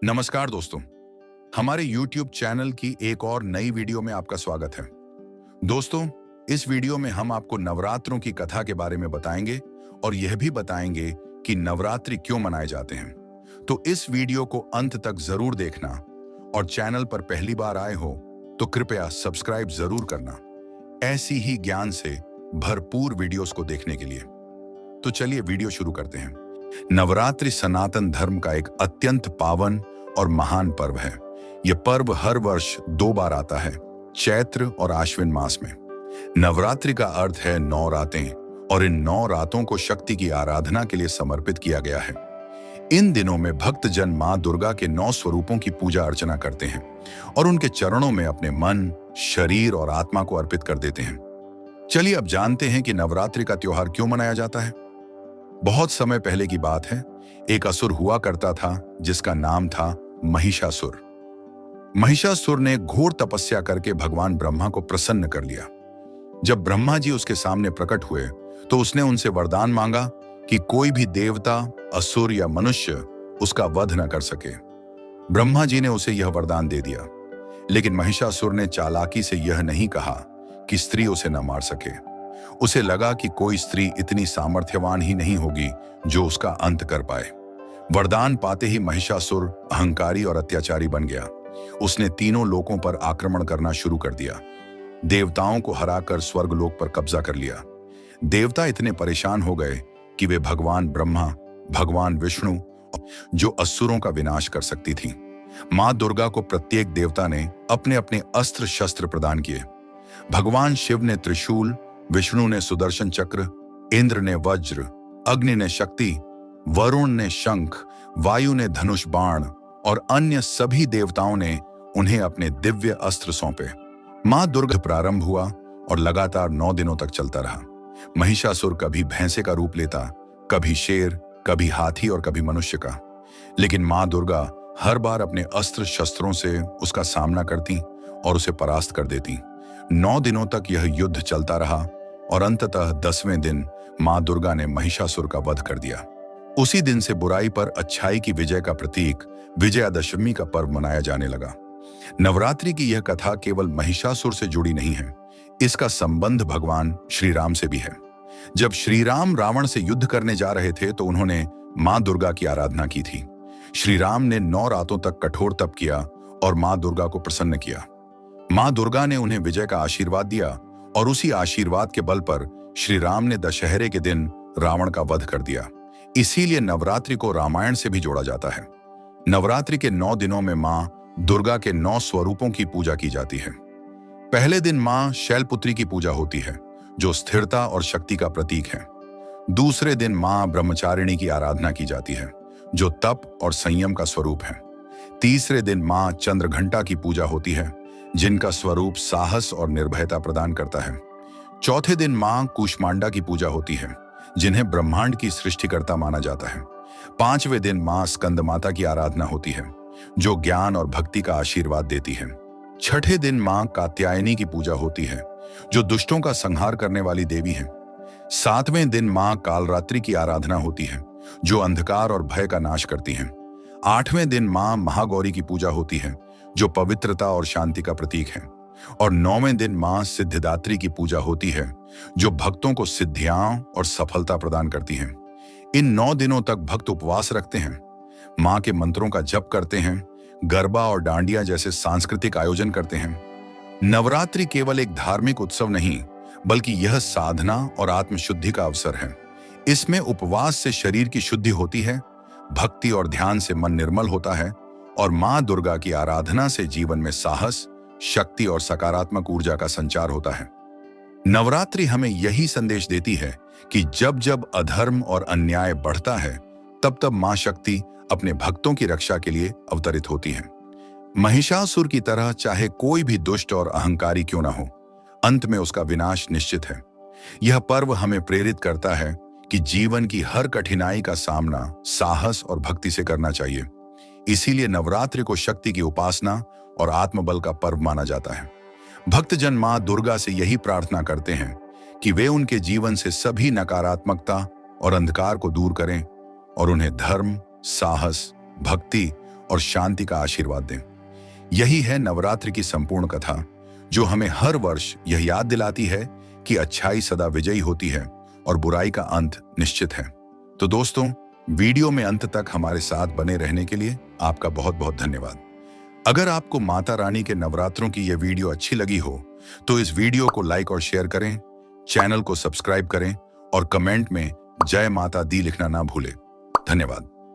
नमस्कार दोस्तों, हमारे YouTube चैनल की एक और नई वीडियो में आपका स्वागत है। दोस्तों, इस वीडियो में हम आपको नवरात्रों की कथा के बारे में बताएंगे और यह भी बताएंगे कि नवरात्रि क्यों मनाए जाते हैं। तो इस वीडियो को अंत तक जरूर देखना और चैनल पर पहली बार आए हो तो कृपया सब्सक्राइब जरूर करना, ऐसी ही ज्ञान से भरपूर वीडियोस को देखने के लिए। तो चलिए वीडियो शुरू करते हैं। नवरात्रि सनातन धर्म का एक अत्यंत पावन और महान पर्व है। यह पर्व हर वर्ष 2 बार आता है, चैत्र और आश्विन मास में। नवरात्रि का अर्थ है 9 रातें और इन 9 रातों को शक्ति की आराधना के लिए समर्पित किया गया है। इन दिनों में भक्तजन मां दुर्गा के 9 स्वरूपों की पूजा अर्चना करते हैं और उनके चरणों में अपने मन, शरीर और आत्मा को अर्पित कर देते हैं। चलिए अब जानते हैं कि नवरात्रि का त्योहार क्यों मनाया जाता है। बहुत समय पहले की बात है, एक असुर हुआ करता था जिसका नाम था महिषासुर। महिषासुर ने घोर तपस्या करके भगवान ब्रह्मा को प्रसन्न कर लिया। जब ब्रह्मा जी उसके सामने प्रकट हुए तो उसने उनसे वरदान मांगा कि कोई भी देवता, असुर या मनुष्य उसका वध न कर सके। ब्रह्मा जी ने उसे यह वरदान दे दिया, लेकिन महिषासुर ने चालाकी से यह नहीं कहा कि स्त्री उसे न मार सके। उसे लगा कि कोई स्त्री इतनी सामर्थ्यवान ही नहीं होगी जो उसका अंत कर पाए। वरदान पाते ही महिषासुर अहंकारी और अत्याचारी बन गया। उसने तीनों लोकों पर आक्रमण करना शुरू कर दिया। देवताओं को हराकर स्वर्गलोक पर कब्जा कर लिया। देवता इतने परेशान हो गए कि वे भगवान ब्रह्मा, भगवान विष्णु, जो असुरों का विनाश कर सकती थी, मां दुर्गा को प्रत्येक देवता ने अपने अपने अस्त्र शस्त्र प्रदान किए। भगवान शिव ने त्रिशूल, विष्णु ने सुदर्शन चक्र, इंद्र ने वज्र, अग्नि ने शक्ति, वरुण ने शंख, वायु ने धनुष बाण और अन्य सभी देवताओं ने उन्हें अपने दिव्य अस्त्र सौंपे। मां दुर्गा प्रारंभ हुआ और लगातार 9 दिनों तक चलता रहा। महिषासुर कभी भैंसे का रूप लेता, कभी शेर, कभी हाथी और कभी मनुष्य का, लेकिन मां दुर्गा हर बार अपने अस्त्र शस्त्रों से उसका सामना करती और उसे परास्त कर देती। 9 दिनों तक यह युद्ध चलता रहा और अंततः 10वें दिन मां दुर्गा ने महिषासुर का वध कर दिया। उसी दिन से बुराई पर अच्छाई की विजय का प्रतीक विजयादशमी का पर्व मनाया जाने लगा। नवरात्रि की यह कथा केवल महिषासुर से जुड़ी नहीं है, इसका संबंध भगवान श्री राम से भी है। जब श्री राम रावण से युद्ध करने जा रहे थे तो उन्होंने मां दुर्गा की आराधना की थी। श्री राम ने 9 रातों तक कठोर तप किया और मां दुर्गा को प्रसन्न किया। मां दुर्गा ने उन्हें विजय का आशीर्वाद दिया और उसी आशीर्वाद के बल पर श्री राम ने दशहरे के दिन रावण का वध कर दिया। इसीलिए नवरात्रि को रामायण से भी जोड़ा जाता है। नवरात्रि के 9 दिनों में मां दुर्गा के 9 स्वरूपों की पूजा की जाती है। पहले दिन मां शैलपुत्री की पूजा होती है, जो स्थिरता और शक्ति का प्रतीक है। दूसरे दिन मां ब्रह्मचारिणी की आराधना की जाती है, जो तप और संयम का स्वरूप है। तीसरे दिन मां चंद्रघंटा की पूजा होती है, जिनका स्वरूप साहस और निर्भयता प्रदान करता है। चौथे दिन मां कूष्मांडा की पूजा होती है, जिन्हें ब्रह्मांड की सृष्टिकर्ता माना जाता है। 5वें दिन मां स्कंद माता की आराधना होती है, जो ज्ञान और भक्ति का आशीर्वाद देती है। 6ठे दिन मां कात्यायनी की पूजा होती है, जो दुष्टों का संहार करने वाली देवी है। 7वें दिन मां कालरात्रि की आराधना होती है, जो अंधकार और भय का नाश करती है। 8वें दिन मां महागौरी की पूजा होती है, जो पवित्रता और शांति का प्रतीक है। और 9वें दिन मां सिद्धिदात्री की पूजा होती है, जो भक्तों को सिद्धियां और सफलता प्रदान करती है। इन 9 दिनों तक भक्त उपवास रखते हैं, मां के मंत्रों का जप करते हैं, गरबा और डांडिया जैसे सांस्कृतिक आयोजन करते हैं। नवरात्रि केवल एक धार्मिक उत्सव नहीं, बल्कि यह साधना और आत्मशुद्धि का अवसर है। इसमें उपवास से शरीर की शुद्धि होती है, भक्ति और ध्यान से मन निर्मल होता है और मां दुर्गा की आराधना से जीवन में साहस, शक्ति और सकारात्मक ऊर्जा का संचार होता है। नवरात्रि हमें यही संदेश देती है कि जब जब अधर्म और अन्याय बढ़ता है, तब तब मां शक्ति अपने भक्तों की रक्षा के लिए अवतरित होती है। महिषासुर की तरह चाहे कोई भी दुष्ट और अहंकारी क्यों ना हो, अंत में उसका विनाश निश्चित है। यह पर्व हमें प्रेरित करता है कि जीवन की हर कठिनाई का सामना साहस और भक्ति से करना चाहिए। इसीलिए नवरात्रि को शक्ति की उपासना और आत्मबल का पर्व माना जाता है। भक्तजन मां दुर्गा से यही प्रार्थना करते हैं कि वे उनके जीवन से सभी नकारात्मकता और अंधकार को दूर करें और उन्हें धर्म, साहस, भक्ति और शांति का आशीर्वाद दें। यही है नवरात्रि की संपूर्ण कथा, जो हमें हर वर्ष यह याद दिलाती है कि अच्छाई सदा विजयी होती है और बुराई का अंत निश्चित है। तो दोस्तों, वीडियो में अंत तक हमारे साथ बने रहने के लिए आपका बहुत बहुत धन्यवाद। अगर आपको माता रानी के नवरात्रों की यह वीडियो अच्छी लगी हो तो इस वीडियो को लाइक और शेयर करें, चैनल को सब्सक्राइब करें और कमेंट में जय माता दी लिखना ना भूलें। धन्यवाद।